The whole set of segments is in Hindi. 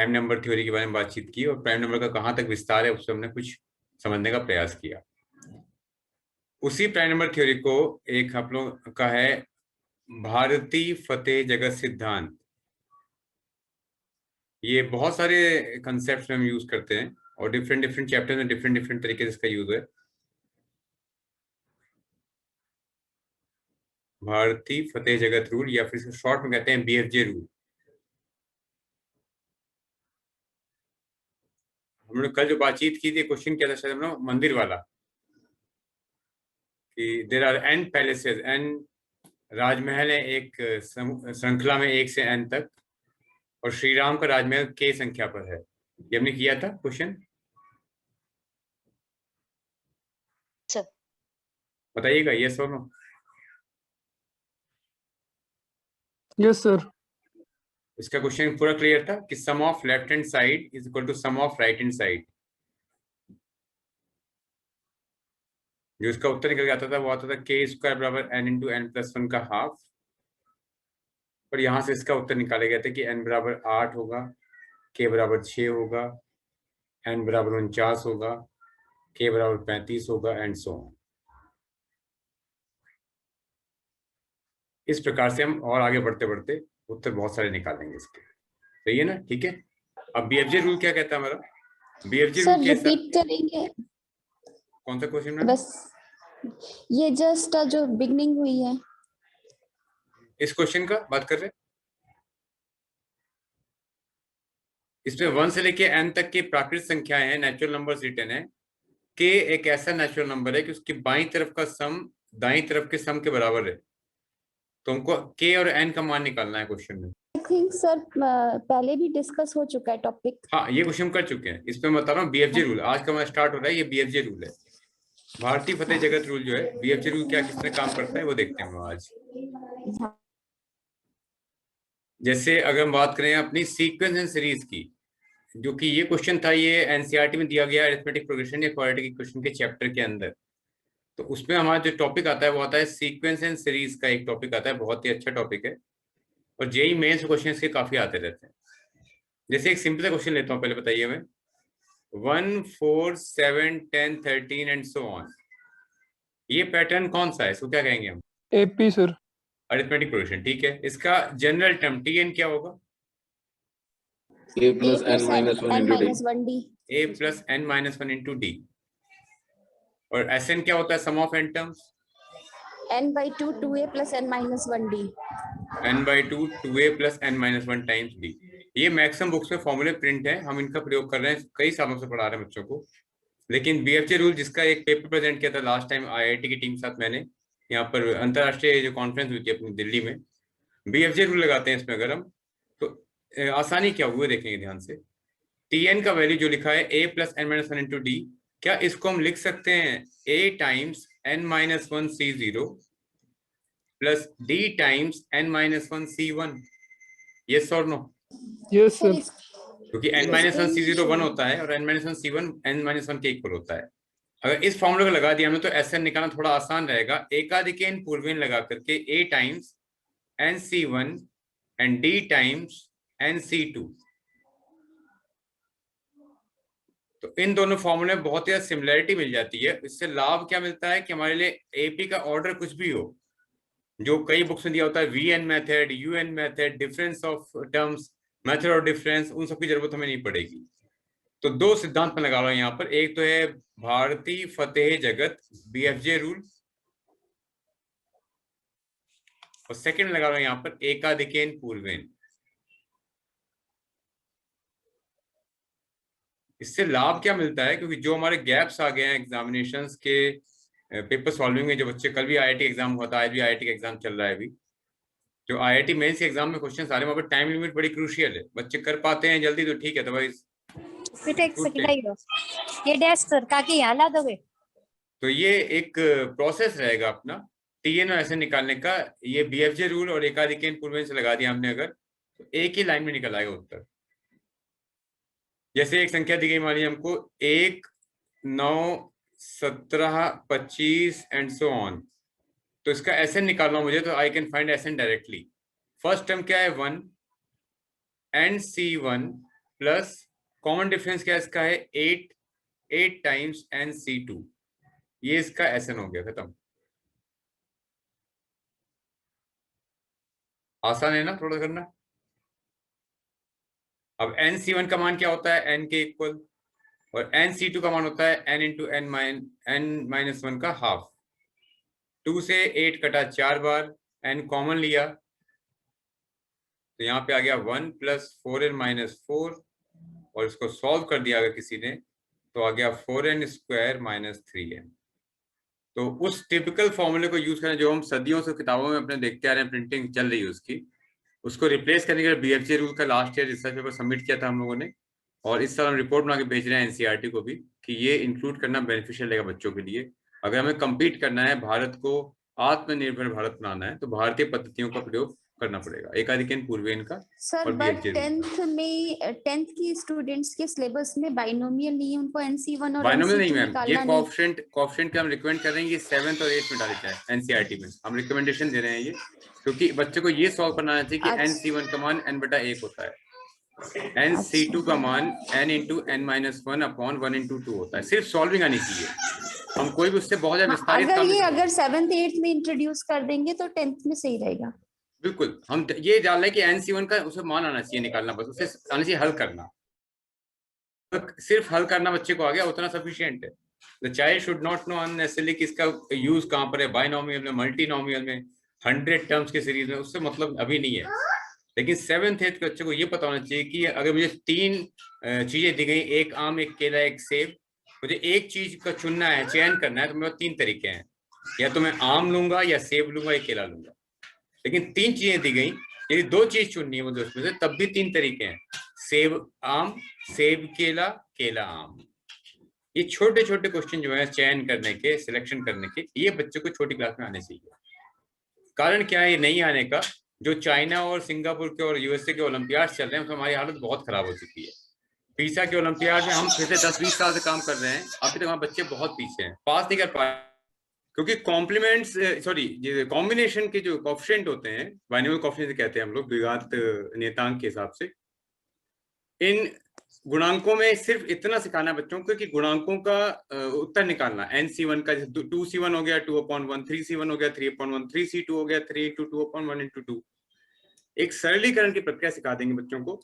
प्राइम नंबर थ्योरी के बारे में बातचीत की और प्राइम नंबर का कहाँ तक विस्तार है उससे हमने कुछ समझने का प्रयास किया। उसी प्राइम नंबर थ्योरी को एक आप लोग का है भारती फतेह जगत सिद्धांत। ये बहुत सारे कंसेप्ट में हम यूज करते हैं और डिफरेंट डिफरेंट चैप्टर में डिफरेंट डिफरेंट तरीके से इसका यूज है। भारती फतेह जगत रूल या फिर शॉर्ट में कहते हैं BFJ रूल। हम लोग कल जो बातचीत की थी, क्वेश्चन क्या था शायद हम लोग मंदिर वाला, कि there are in palaces, in Rajmahal है एक श्रृंखला में 1 से N तक, और श्री राम का राजमहल K संख्या पर है। ये हमने किया था क्वेश्चन, बताइएगा यस और नो। Yes sir. इसका क्वेश्चन पूरा क्लियर था कि sum of left hand side is equal to sum of right hand side. जो इसका उत्तर निकल जाता था वो आता था K² बराबर N इंटू N+1 का हाफ। और यहां से इसका उत्तर निकाले गए थे कि N बराबर 8 होगा, K बराबर 6 होगा, N बराबर 49 होगा, K बराबर 35 होगा एंड सो ऑन। इस प्रकार से हम और आगे बढ़ते बढ़ते उत्तर बहुत सारे निकालेंगे इसके। सही है ना? ठीक है। अब BFJ रूल क्या कहता है हमारा? BFJ रूल के रिपीट करेंगे? कौन सा क्वेश्चन में? बस ये जस्ट जो बिगनिंग हुई है इस क्वेश्चन का बात कर रहे हैं। इसमें 1 से लेके N तक की प्राकृत संख्याएं हैं, नेचुरल नंबर्स रिटर्न है। K एक ऐसा नेचुरल नंबर है कि उसकी बाईं तरफ का सम दाईं तरफ के सम के बराबर है। तो हमको K और N का मान निकालना है क्वेश्चन में। आई थिंक सर पहले भी डिस्कस हो चुका है टॉपिक। हाँ, ये क्वेश्चन कर चुके हैं। इस पे मैं बता रहा हूँ BFJ रूल आज का हमारा स्टार्ट हो रहा है। ये BFJ रूल है, भारतीय फतेह जगत रूल जो है। BFJ रूल क्या किस तरह काम करता है वो देखते हैं हम आज। जैसे अगर हम बात करें अपनी सीक्वेंस एंड सीरीज की, जो कि ये क्वेश्चन था, ये NCERT में दिया गया अरिथमेटिक प्रोग्रेशन या क्वाड्रेटिक इक्वेशन के चैप्टर के अंदर। तो उसमें हमारा जो टॉपिक आता है वो आता है सीक्वेंस एंड सीरीज का एक टॉपिक आता है, बहुत ही अच्छा टॉपिक है। और JEE मेंस क्वेश्चन इसके काफी आते रहते हैं। जैसे एक सिंपल क्वेश्चन लेता हूँ, पहले बताइए हमें 1, 4, 7, 10, 13 एंड सो ऑन। ये पैटर्न कौन सा है, इसको क्या कहेंगे हम? AP sir. अरिथमेटिक प्रोग्रेशन, ठीक है। इसका जनरल टर्म TN क्या होगा? A plus N minus 1 into D. A plus N minus 1 into D। और SN क्या होता है? Sum of n terms. n/2 2a plus n minus 1d। n/2 2a plus n minus 1 times d। ये मैक्सिमम बुक्स में फॉर्मूले प्रिंट है, हम इनका प्रयोग कर रहे हैं, कई सालों से पढ़ा रहे हैं बच्चों को। लेकिन BFJ रूल जिसका एक पेपर प्रेजेंट किया था लास्ट टाइम IIT की टीम के साथ, मैंने यहाँ पर अंतरराष्ट्रीय जो कॉन्फ्रेंस हुई थी अपनी दिल्ली में, BFJ रूल लगाते हैं इसमें अगर हम, तो आसानी क्या हुई देखेंगे ध्यान से। TN का वैल्यू जो लिखा है A plus n minus 1 into D, क्या इसको हम लिख सकते हैं A times n minus 1 C0 plus D times n minus 1 C1? Yes और नो? Yes sir. क्योंकि n minus 1 C0 1 होता है और n minus 1 C1 n minus 1 के इक्वल होता है। अगर इस फॉर्मूले को लगा दिया हमने तो SN निकालना थोड़ा आसान रहेगा। एकाधिकेन पूर्वेन लगा करके A times NC1 and D times NC2। तो इन दोनों फॉर्मूले में बहुत ही सिमिलरिटी मिल जाती है। इससे लाभ क्या मिलता है कि हमारे लिए AP का ऑर्डर कुछ भी हो, जो कई बुक्स में दिया होता है VN method, UN method, difference of terms, method of difference, उन सब की जरूरत हमें नहीं पड़ेगी। तो दो सिद्धांत में लगा रहा हूं यहाँ पर। एक तो है भारतीय फतेह जगत BFJ रूल, और सेकंड लगा रहा हूं यहाँ पर एकाधिकेन पूर्वेन। इससे लाभ क्या मिलता है, क्योंकि जो हमारे गैप्स आ गए हैं एग्जामिनेशंस के पेपर सॉल्विंग में, जो बच्चे कल भी IIT एग्जाम हुआ था, आज भी IIT का एग्जाम चल रहा है अभी, जो IIT मेंस के एग्जाम में क्वेश्चन आ रहे हैं वहां पर टाइम लिमिट बड़ी क्रूशियल है। बच्चे कर पाते हैं जल्दी तो ठीक है, अदरवाइज तो ये एक प्रोसेस रहेगा अपना TN और SN निकालने का। ये BFJ रूल और एकाधिकेन पूर्वेन से लगा दिया हमने अगर, तो एक ही लाइन में निकल आएगा उत्तर। जैसे एक संख्या दी गई, मान लीजिए हमको 1, 9, 17, 25 एंड सो ऑन, तो इसका SN निकालना मुझे, तो I can find SN directly. First term क्या है 1, NC1 प्लस कॉमन डिफरेंस क्या इसका है 8 टाइम्स NC2, ये इसका SN हो गया, खत्म। आसान है ना थोड़ा करना। अब NC1 का मान क्या होता है, n के इक्वल, और NC2 का मान होता है n इंटू n-1 का हाफ। 2 से 8 कटा 4 बार, n कॉमन लिया तो यहाँ पे आ गया 1 प्लस 4n-4, और इसको सॉल्व कर दिया अगर किसी ने तो आ गया 4n स्क्वायर माइनस 3n। तो उस टिपिकल फॉर्मूले को यूज करें जो हम सदियों से किताबों में अपने देखते आ रहे हैं, प्रिंटिंग चल रही है उसकी, उसको रिप्लेस करने के लिए BFJ रूल का last year research paper submit किया था हम लोगों ने, और इस साल हम रिपोर्ट बना के भेज रहे हैं NCERT को भी कि ये इंक्लूड करना बेनिफिशियल रहेगा बच्चों के लिए। अगर हमें कम्पीट करना है, भारत को आत्मनिर्भर भारत बनाना है, तो भारतीय पद्धतियों का प्रयोग करना पड़ेगा, एकाधिकन पूर्वेन का सर और बट BFJ रूल का। 10th की स्टूडेंट्स के सिलेबस में बाइनोमियल नहीं है, उनको NC1 और बाइनोमियल नहीं NC2 मैम, ये निकालना नहीं। कोएफिशिएंट का हम रिकमेंड कर रहे हैं, ये 7th और 8th में डाले जाए NCERT में, हम रिकमेंडेशन दे रहे हैं ये, क्योंकि बच्चे को ये सॉल्व करना चाहिए कि अच्छा। NC1 का मान n/1 होता है, NC2 का मान n into n-1 upon 1 into 2 होता है, सिर्फ सॉल्विंग आनी चाहिए, हम कोई भी उससे बहुत ज्यादा विस्तारित काम नहीं अगर 7th 8th में इंट्रोड्यूस कर देंगे तो 10th में सही रहेगा। बिल्कुल, हम ये डाल रहे हैं कि NC1 का उसे मान आना चाहिए निकालना, बस उसे आना चाहिए हल करना, सिर्फ हल करना बच्चे को आ गया उतना सफिशिएंट है। The child should not know unnecessarily कि इसका यूज कहाँ पर है, बाइनोमियल में, मल्टीनोमियल में, 100 टर्म्स की सीरीज में, उससे मतलब अभी नहीं है। लेकिन 7th 8th के बच्चे को ये पता होना चाहिए कि अगर मुझे 3 चीजें दी गई, एक आम, एक केला, एक सेब, मुझे एक चीज का चुनना है, चयन करना है, तो मेरे 3 तरीके हैं, या तो मैं आम लूंगा, या सेब लूंगा, या केला लूंगा। लेकिन 3 चीजें दी गई, यदि 2 चीज चुननी है मुझे उसमें से, तब भी 3 तरीके हैं, सेब आम, सेब केला, केला आम। ये छोटे छोटे क्वेश्चन जो है चयन करने के, सिलेक्शन करने के, ये बच्चों को छोटी क्लास में आने चाहिए। कारण क्या है ये नहीं आने का, जो चाइना और सिंगापुर के और USA के ओलंपियाड चल रहे हैं उसमें हमारी हालत बहुत खराब हो चुकी है। पीसा के ओलंपियाड में हम पिछले 10-20 साल से काम कर रहे हैं, अभी तक हमारे बच्चे बहुत पीछे हैं, पास नहीं कर पाए, क्योंकि कॉम्प्लीमेंट्स कॉम्बिनेशन के जो कोएफिशिएंट होते हैं, बाइनोमियल कोएफिशिएंट कहते हैं हम लोग द्विघात नियतांक के हिसाब से, इन गुणांकों में सिर्फ इतना सिखाना है बच्चों को कि गुणांकों का उत्तर निकालना, NC1 का 2C1 हो गया 2/1, 3C1 हो गया 3/1, 3C2 हो गया 3 × 2/1 × 2। एक सरलीकरण की प्रक्रिया सिखा देंगे बच्चों को।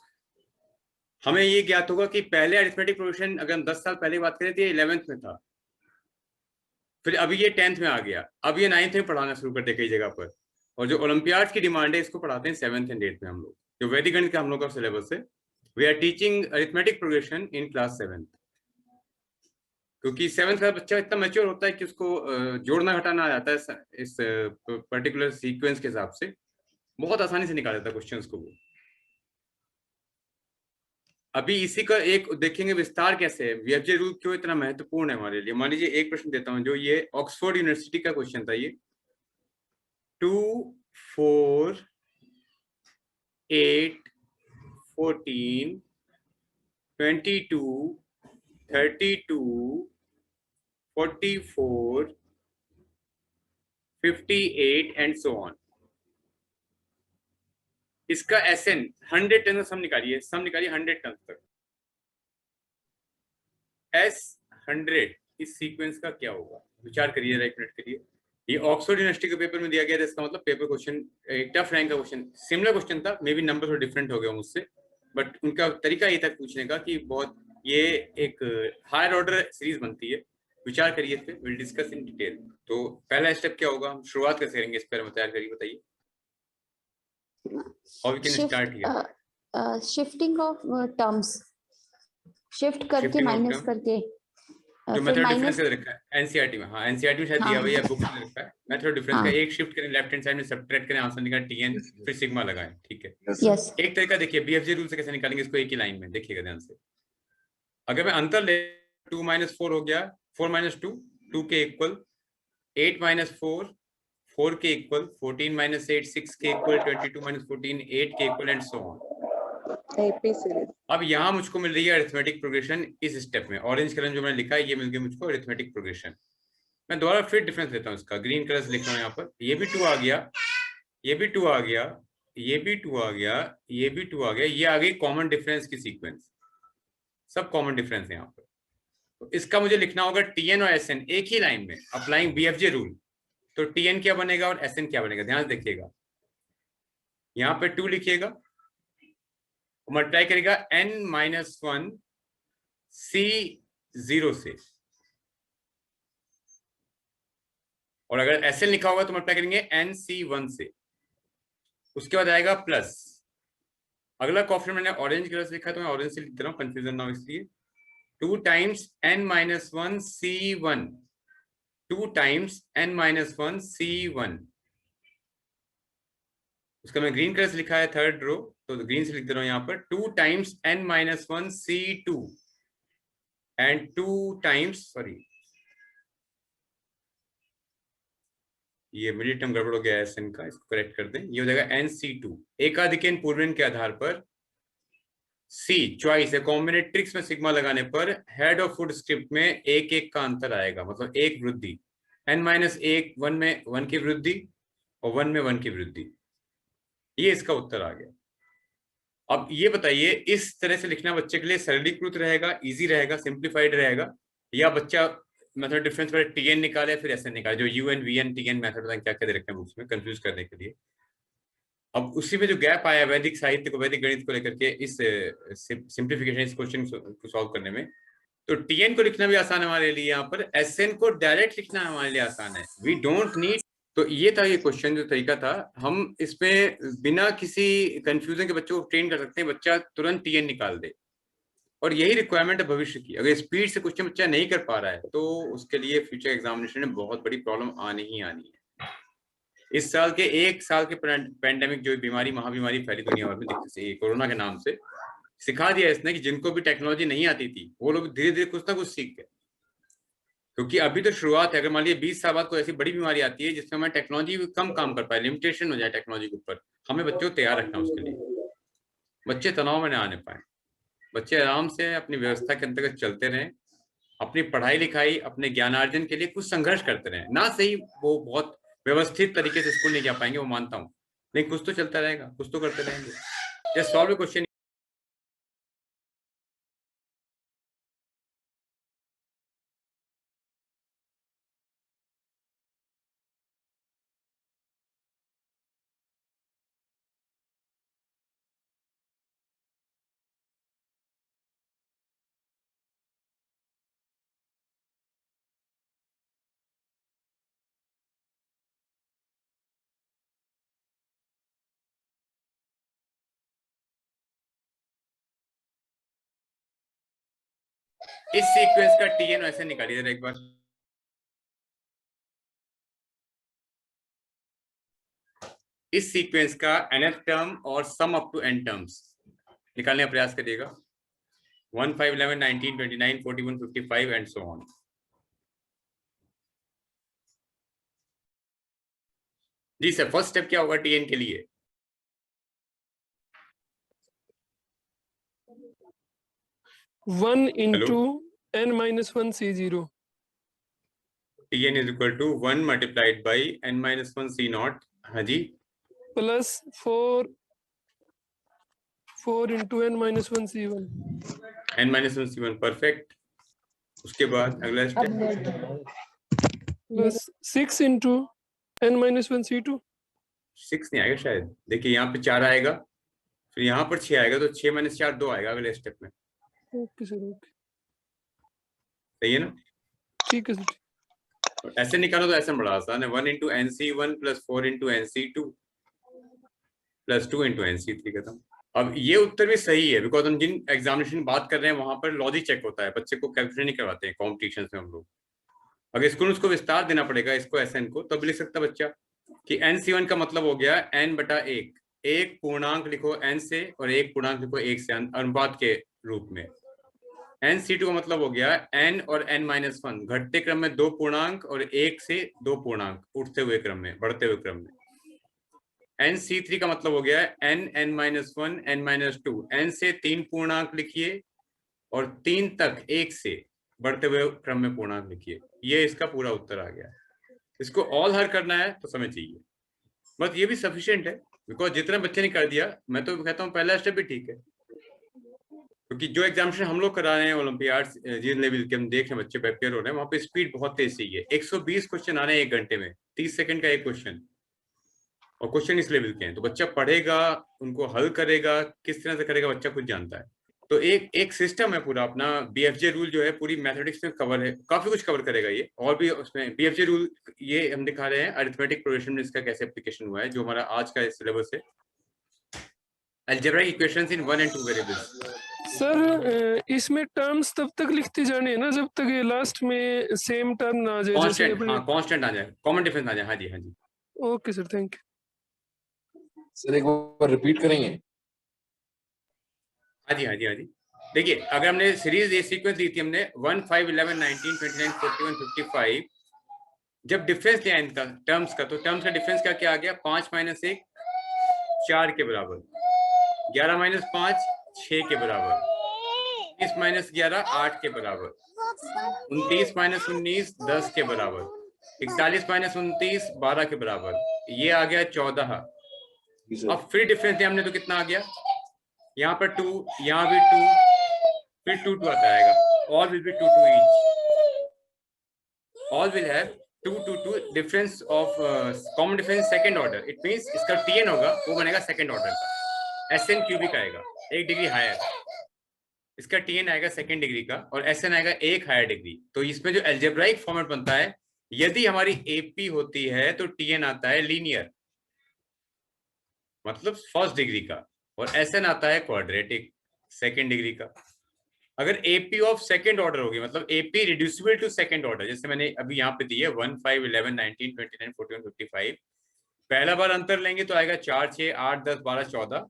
हमें ये ज्ञात होगा कि पहले अरिथमेटिक प्रोग्रेशन अगर हम 10 साल पहले बात करें तो ये 11th में था, फिर अभी ये 10th में आ गया, अब ये 9th में पढ़ाना शुरू कर दिया कई जगह पर, और जो ओलंपियाड की डिमांड है इसको पढ़ाते हैं 7th और 8th में हम लोग, जो वैदिक गणित का हम लोग का सिलेबस है। We are teaching arithmetic progression in class 7th, क्योंकि 7th का बच्चा इतना मैच्योर होता है कि उसको जोड़ना घटाना आ जाता है इस पर्टिकुलर सीक्वेंस के हिसाब से, बहुत आसानी से निकाल देता है क्वेश्चंस को वो। अभी इसी का एक देखेंगे विस्तार कैसे है, BFJ रूल क्यों इतना महत्वपूर्ण है हमारे लिए। मान लीजिए एक प्रश्न देता हूं, जो ये ऑक्सफोर्ड यूनिवर्सिटी का क्वेश्चन था, ये 2, 4, 8, 14, 22, 32, 44, 58 एंड सो ऑन। इसका SN 100 टन सम निकालिए, 100 टन तक। S100 इस सीक्वेंस का क्या होगा, विचार करिए एक मिनट के लिए। ये ऑक्सफोर्ड यूनिवर्सिटी के पेपर में दिया गया था, इसका मतलब पेपर क्वेश्चन एक टफ रैंक का क्वेश्चन, सिमिलर क्वेश्चन था, मे बी नंबर थोड़ा डिफरेंट हो गया मुझसे, बट उनका तरीका ये था पूछने का कि बहुत ये एक हायर ऑर्डर सीरीज बनती है। विचार करिए इस पे, विल डिस्कस इन डिटेल। तो पहला स्टेप क्या होगा, हम शुरुआत कैसे करेंगे इस पर तैयार करिए, बताइए। How we can start here? Shifting of terms, shift करके Shifting of माइनस term? करके जो मेथड डिफरेंस का रखा है NCERT में, हाँ NCERT में शायद दिया हुआ है, बुक में रखा है मेथड डिफरेंस का। एक शिफ्ट करें लेफ्ट हैंड साइड में, सब्ट्रैक्ट करें, आंसर निकालें TN, फिर सिग्मा लगाएं, ठीक है। यस एक तरीका देखिए BFJ रूल से कैसे निकालेंगे इसको, एक ही लाइन में देखिएगा ध्यान से। अगर मैं अंतर ले, 2 - 4 हो गया, 4 - 2 2 के इक्वल, 8 - 4 4 के इक्वल, 14 - 8 6 के इक्वल, 22 - 14 8 के इक्वल एंड सो ऑन। अब यहाँ मुझको मिल रही है अरिथमेटिक प्रोग्रेशन इस स्टेप में, ऑरेंज कलर जो मैंने लिखा है ये मिल गया मुझको अरिथमेटिक प्रोग्रेशन। मैं दोबारा फिर डिफरेंस लेता हूँ इसका, ग्रीन कलर से लिख रहा हूँ यहाँ पर, ये भी 2 आ गया, ये भी 2 आ गया, ये भी 2 आ गया, ये भी 2 आ गया, ये आ गई कॉमन डिफरेंस की सीक्वेंस। सब कॉमन डिफरेंस है यहाँ पर। तो इसका मुझे लिखना होगा टीएन और एसएन एक ही लाइन में अप्लाइंग बीएफजे रूल। तो टीएन क्या बनेगा और एसएन क्या बनेगा, ध्यान से देखिएगा। यहाँ पे 2 लिखिएगा, मल्टीप्लाई करेगा n-1 C0 से, और अगर एसएन लिखा होगा तो मल्टीप्लाई करेंगे NC1 से। उसके बाद आएगा प्लस। अगला कॉफिन मैंने ऑरेंज कलर से लिखा है तो मैं ऑरेंज से लिख दे रहा हूँ, कंफ्यूजन ना हो इसलिए। 2 times n-1 C1, 2 times n-1 C1। उसका मैं ग्रीन कलर से लिखा है थर्ड रो, तो ग्रीन से लिख दे रहा हूं यहाँ पर 2 times n-1 C2 and 2 times, sorry ये मिडिल टर्म गड़बड़ हो गया है एसएन का, इसको करेक्ट कर दें। ये हो जाएगा NC2 एकाधिकन पूर्वन के आधार पर। सी चॉइस है, कॉम्बिनेट्रिक्स में सिग्मा लगाने पर हेड और फुट स्क्रिप्ट में एक एक का अंतर आएगा, मतलब एक वृद्धि। n-1 1 में 1 की वृद्धि और 1 में 1 की वृद्धि। ये इसका उत्तर आ गया। अब ये बताइए इस तरह से लिखना बच्चे के लिए सरलीकृत रहेगा, इजी रहेगा, सिंप्लीफाइड रहेगा, या बच्चा मेथड डिफरेंस पर टीएन निकाले फिर एसएन निकाले, जो यूएन वीएन टीएन मेथड क्या क्या दे रखे हैं बुक्स में कंफ्यूज करने के लिए। अब उसी में जो गैप आया वैदिक साहित्य को, वैदिक गणित को लेकर के इस सिंप्लीफिकेशन, इस क्वेश्चन को सॉल्व करने में, तो टीएन को लिखना भी आसान है हमारे लिए, यहाँ पर एसएन को डायरेक्ट लिखना हमारे लिए आसान है। We don't need. तो ये था ये क्वेश्चन, जो तरीका था, हम इसमें बिना किसी कंफ्यूजन के बच्चों को ट्रेन कर सकते हैं, बच्चा तुरंत टीएन निकाल दे। और यही रिक्वायरमेंट है भविष्य की। अगर स्पीड से क्वेश्चन बच्चा नहीं कर पा रहा है तो उसके लिए फ्यूचर एग्जामिनेशन में बहुत बड़ी प्रॉब्लम आनी ही आनी है। इस साल के 1 साल के पैंडेमिक जो बीमारी, महाबीमारी फैली दुनिया भर में कोरोना के नाम से, सिखा दिया इसने कि जिनको भी टेक्नोलॉजी नहीं आती थी वो लोग धीरे धीरे कुछ ना कुछ सीख गए। क्योंकि अभी तो शुरुआत है। अगर मान लीजिए 20 साल बाद कोई ऐसी बड़ी बीमारी आती है जिसमें हमें टेक्नोलॉजी कम काम कर पाए, लिमिटेशन हो जाए टेक्नोलॉजी के ऊपर, हमें बच्चों को तैयार रखना उसके लिए। बच्चे तनाव में न आने पाए, बच्चे आराम से अपनी व्यवस्था के अंतर्गत चलते रहें, अपनी पढ़ाई लिखाई, अपने ज्ञानार्जन के लिए कुछ संघर्ष करते रहें। ना सही वो बहुत व्यवस्थित तरीके से स्कूल नहीं जा पाएंगे, वो मानता हूँ, लेकिन कुछ तो चलता रहेगा, कुछ तो करते रहेंगे। Just solve question. इस सीक्वेंस का टीएन ऐसे निकालिए जरा एक बार। इस सीक्वेंस का nth टर्म और sum up to n terms निकालने का प्रयास करिएगा। 1 5 11 19 29 41 55 एंड सो ऑन। जी सर, फर्स्ट स्टेप क्या होगा टीएन के लिए? One into n-1 C0। T N is equal to 1 multiplied by n-1 C0। हाँ जी, plus 4 into n-1 C1। n-1 C1 perfect. उसके बाद अगला step plus 6 into n-1 C2। 6 नहीं आएगा शायद, देखिए यहाँ पे 4 आएगा, फिर यहाँ पर 6 आएगा, तो 6 - 4 2 आएगा अगले स्टेप में। ओके सर, ओके, सही है ना? ठीक है सर। तो ऐसे निकालो तो ऐसे बड़ा आसान है। 1 into NC1 plus 4 into NC2 plus 2 into NC3 खत्म। अब ये उत्तर भी सही है, बिकॉज हम जिन एग्जामिनेशन की बात कर रहे हैं वहां पर लॉजिक चेक होता है, बच्चे को कैलकुलेशन नहीं करवाते हैं कॉम्पिटिशन में हम लोग। अगर इसको उसको विस्तार देना पड़ेगा, इसको SN को, तब लिख सकता बच्चा कि NC1 का मतलब हो गया n/1। एक पूर्णांक लिखो n से और एक पूर्णांक लिखो 1 से, अनुपात के रूप में। NC2 का मतलब हो गया n और n-1 घटते क्रम में 2 पूर्णांक और 1 से 2 पूर्णांक उठते हुए क्रम में, बढ़ते हुए क्रम में। NC3 का मतलब हो गया n n-1 n-2, n से 3 पूर्णांक लिखिए और 3 तक 1 से बढ़ते हुए क्रम में पूर्णांक लिखिए। ये इसका पूरा उत्तर आ गया। इसको ऑल हल करना है तो समय चाहिए, बस ये भी सफिशिएंट है, बिकॉज जितना बच्चे ने कर दिया, मैं तो कहता हूँ पहला स्टेप भी ठीक है। क्योंकि जो एग्जामिनेशन हम लोग करा रहे हैं ओलंपियाड जिस लेवल के हम देख रहे हैं बच्चे प्रिपेयर हो रहे हैं, वहाँ पे स्पीड बहुत तेज सी है। 120 क्वेश्चन आ रहे हैं 1 घंटे में, 30 सेकंड का एक क्वेश्चन, और क्वेश्चन इस लेवल के हैं। तो बच्चा पढ़ेगा, उनको हल करेगा, किस तरह से करेगा बच्चा खुद जानता है। तो एक सिस्टम है पूरा अपना। बीएफजे रूल जो है पूरी मैथमेटिक्स में कवर है, काफी कुछ कवर करेगा ये। और भी उसमें बीएफजे रूल ये हम दिखा रहे हैं अरिथमेटिक प्रोग्रेशन में इसका कैसे एप्लीकेशन हुआ है, जो हमारा आज का सिलेबस है। Algebraic equations in 1 and 2 variables. Sir इसमें टर्म्स तब तक लिखते जाने हैं ना जब तक ये लास्ट में सेम टर्म ना आ जाए, जैसे कांस्टेंट, अपने। हाँ कांस्टेंट आ जाए, कॉमन डिफरेंस आ जाए। हाँ जी, हाँ जी। Okay sir, thank you. Sir एक बार रिपीट करेंगे? हाँ जी, हाँ जी, हाँ जी। देखिए, अगर हमने सीरीज ये सीक्वेंस ली थी हमने 1, 5, 11, 19, 29, 41, 55, जब डिफरेंस लिया इनका टर्म्स का, तो टर्म्स का डिफरेंस क्या क्या आ गया? 5 - 1 4 के बराबर, 11 - 5 6 के बराबर, 20 - 11 8 के बराबर, 29 - 19 10 के बराबर, 41 - 29 12 के बराबर, ये आ गया 14। जी सर। अब फिर डिफरेंस दिया हमने तो कितना आ गया? यहाँ पर 2, यहाँ भी 2, फिर 2 2 आता आएगा। All will be 2 2 each. All will have 2 2 2 difference of common difference second order. It means इसका TN होगा वो बनेगा सेकंड ऑर्डर का। SN क्यूबिक आएगा 1 डिग्री हायर, इसका TN आएगा सेकंड डिग्री का, और SN आएगा 1 हायर डिग्री। तो इसमें जो अलजेब्राइक फॉर्मेट बनता है, यदि हमारी AP होती है तो TN आता है लीनियर, मतलब फर्स्ट डिग्री का, और SN आता है क्वाड्रेटिक, सेकंड डिग्री का। अगर AP ऑफ सेकंड ऑर्डर होगी, मतलब AP reducible to second order, जैसे मैंने अभी यहाँ पे दी है 1 5 11 19 29 41 55, पहला बार अंतर लेंगे तो आएगा 4 6 8 10 12 14,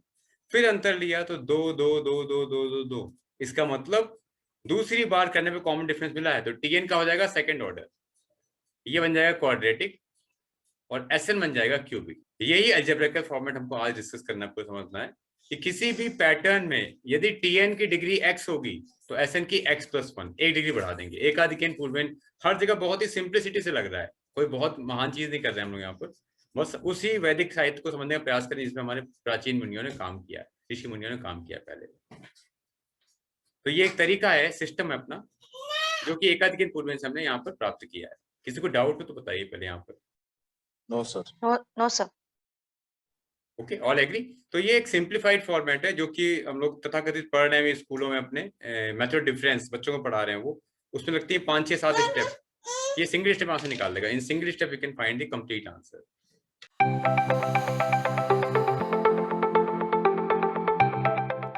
फिर अंतर लिया तो 2 2 2 2 2 2 2। इसका मतलब दूसरी बार करने पे कॉमन डिफरेंस मिला है, तो TN का हो जाएगा सेकंड ऑर्डर, ये बन जाएगा क्वाड्रेटिक, और SN बन जाएगा क्यूबिक। यही अलजेब्रिकल फॉर्मेट हमको आज डिस्कस करना है, आपको समझना है कि किसी भी पैटर्न में यदि TN की डिग्री x होगी तो SN की x+1 1 डिग्री बढ़ा देंगे। एक आदि के पूर्वेन हर जगह बहुत ही सिंप्लिसिटी से लग रहा है, कोई बहुत महान चीज नहीं कर रहे हैं हम लोग यहाँ पर, बस उसी वैदिक साहित्य को समझने का प्रयास करें जिसमें हमारे प्राचीन मुनियों ने काम किया है, ऋषि मुनियों ने काम किया पहले। तो ये एक तरीका है, सिस्टम है अपना, जो कि एकाधिक पूर्वेन से हमने यहाँ पर प्राप्त किया है। किसी को डाउट हो तो बताइए पहले यहाँ पर। No sir. No sir. Okay, all agree. तो ये एक सिंप्लीफाइड फॉर्मेट है जो कि हम लोग तथाकथित पढ़ रहे हैं स्कूलों में, अपने मेथड डिफरेंस बच्चों को पढ़ा रहे हैं, वो उसमें लगती है 5 6 7 स्टेप। ये सिंगल स्टेप यहाँ से निकाल देगा। In single step you can find the complete answer.